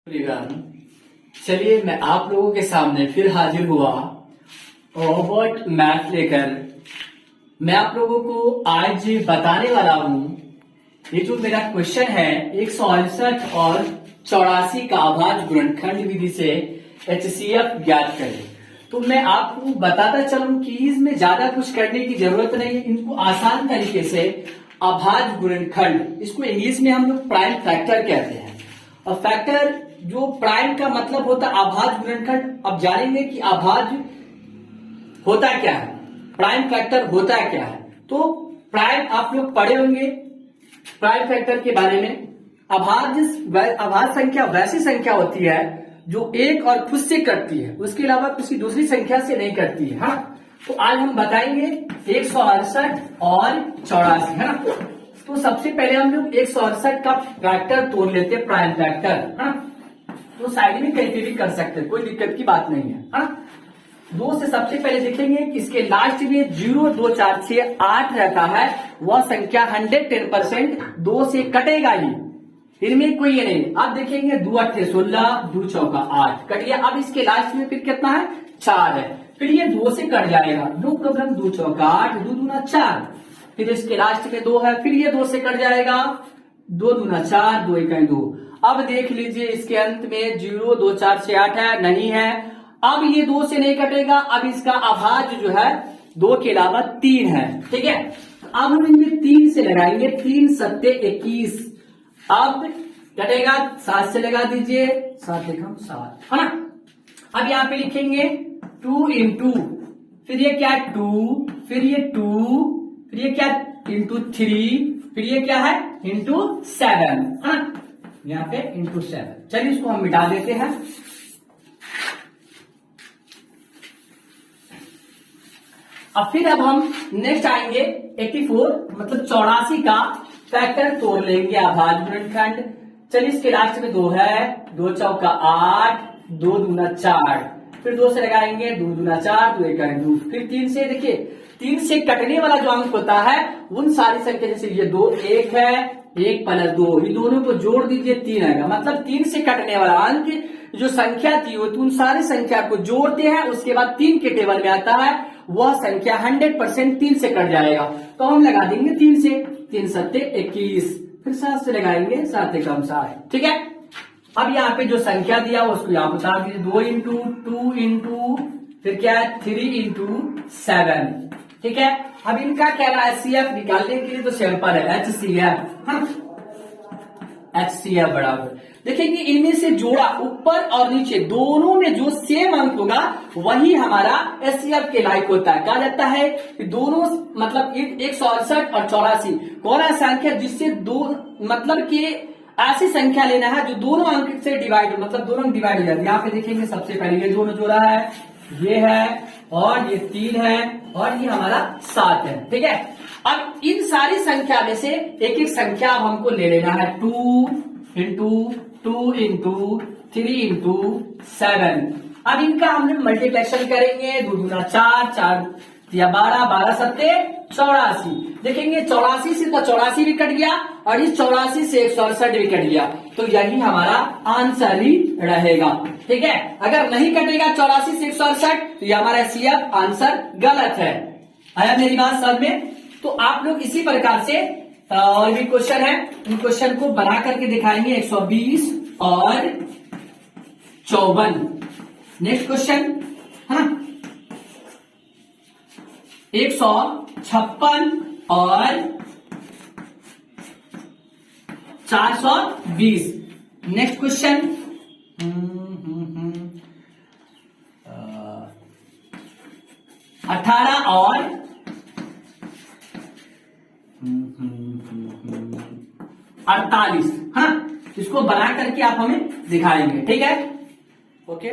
Everyone, चलिए मैं आप लोगों के सामने फिर हाजिर हुआ रोबोट मैथ लेकर। मैं आप लोगों को आज बताने वाला हूं ये जो मेरा क्वेश्चन है 168 और 84 का अभाज्य गुणनखंड विधि से HCF ज्ञात करें। तो मैं आपको बताता चलूं कि इसमें ज्यादा कुछ करने की जरूरत नहीं है। इनको आसान तरीके से अभाज्य गुणनखंड, इसको इंग्लिश में हम लोग प्राइम फैक्टर कहते हैं। और फैक्टर जो प्राइम का मतलब होता है अभाज्य गुणनखंड। अब जानेंगे कि अभाज्य होता क्या है, प्राइम फैक्टर होता क्या है। तो प्राइम आप लोग पढ़े होंगे प्राइम फैक्टर के बारे में। अभाज्य संख्या वैसी संख्या होती है जो एक और खुद से कटती है, उसके अलावा किसी दूसरी संख्या से नहीं कटती है। हाँ, तो आज हम बताएंगे 168 और 84, है ना। तो सबसे पहले हम लोग 168 का फैक्टर तोड़ लेते हैं, प्राइम फैक्टर। हाँ, तो साइड में कहीं भी कर सकते हैं, कोई दिक्कत की बात नहीं है। हाँ, दो से सबसे पहले देखेंगे कि इसके लास्ट में 0, 2, 4, 6, 8 रहता है। वह संख्या 110% 2 से कटेगा ही, इनमें कोई ये नहीं। अब देखेंगे 2 8 16, 2 चौका 8 कट गया। अब इसके लास्ट में फिर कितना है, 4 है। फिर ये 2 से कट जाएगा, नो प्रॉब्लम। 2 चौका 8, 2 दूना 4। फिर इसके लास्ट में 2 है, फिर ये 2 से कट जाएगा, 2 दूना 4, 2 1 2। अब देख लीजिए इसके अंत में 0, 2, 4, 6, 8 है, नहीं है। अब ये 2 से नहीं कटेगा। अब इसका अभाज्य जो है 2 के अलावा 3 है, ठीक है। अब हम इनमें 3 से लगाएंगे, 3 सत्ते 21। अब कटेगा 7 से लगा दीजिए, 7 एकम 7, है ना। अब यहां पे लिखेंगे 2 इंटू, फिर ये क्या है 2, फिर ये 2, फिर ये क्या इंटू 3, फिर ये क्या है इंटू 7, है ना। यहाँ पे इंटू 7। चलिए इसको हम मिटा देते हैं। अब हम नेक्स्ट आएंगे 84 मतलब 84 का फैक्टर तोड़ लेंगे अभाज्य गुणनखंड। चलिए इसके लास्ट में 2 है, 2 चौका 8, 2 दूना 4। फिर 2 से लगाएंगे, 2 दूना 4, 2 1 2। फिर 3 से, देखिए 3 से कटने वाला जो अंक होता है उन सारी संख्या, जैसे ये 2 1 है, 1 प्लस 2, ये दोनों को जोड़ दीजिए 3 आएगा। मतलब 3 से कटने वाला अंक जो संख्या थी वो उन सारी संख्या को जोड़ते हैं, उसके बाद 3 के टेबल में आता है, वह संख्या 100% 3 से कट जाएगा। तो हम लगा देंगे 3 से, 3 सत्ते 21। फिर 7 से लगाएंगे, 7 एकम 7, ठीक है। अब यहाँ पे जो संख्या दिया उसको यहाँ पर उतार दीजिए, 2 इंटू 2 इंटू फिर क्या है 3 इंटू 7, ठीक है। अब इनका क्या है HCF निकालने के लिए तो सिंपल है, HCF बराबर, देखिए कि इनमें से जोड़ा ऊपर और नीचे दोनों में जो सेम अंक होगा वही हमारा HCF के लायक होता है। कहा जाता है कि दोनों मतलब 168 और 84 कौन सा संख्या जिससे दो मतलब कि ऐसी संख्या लेना है जो दोनों अंक से डिवाइड, मतलब दोनों डिवाइड हो जाती है। यहाँ पे देखेंगे सबसे पहले ये दोनों जोड़ा है, ये है और ये 3 है और ये हमारा 7 है, ठीक है। अब इन सारी संख्या में से एक एक संख्या अब हमको ले लेना है, 2 इंटू 2 इंटू 3 इंटू 7। अब इनका हमने मल्टीप्लेक्शन करेंगे, 2 दूना 4, 4 या 12, 12 सत्ते 84। देखेंगे 84 से तो 84 भी कट गया और इस 84 से 168 भी कट गया, तो यही हमारा आंसर ही रहेगा, ठीक है। अगर नहीं कटेगा 84 से 168 तो ये हमारा HCF आंसर गलत है। आया मेरी बात समझ में। तो आप लोग इसी प्रकार से और भी क्वेश्चन है, इन क्वेश्चन को बना करके दिखाएंगे 120 और 54। नेक्स्ट क्वेश्चन है ना 156 और 420। नेक्स्ट क्वेश्चन 18 और 48, हाँ। इसको बना करके आप हमें दिखाएंगे, ठीक है। ओके।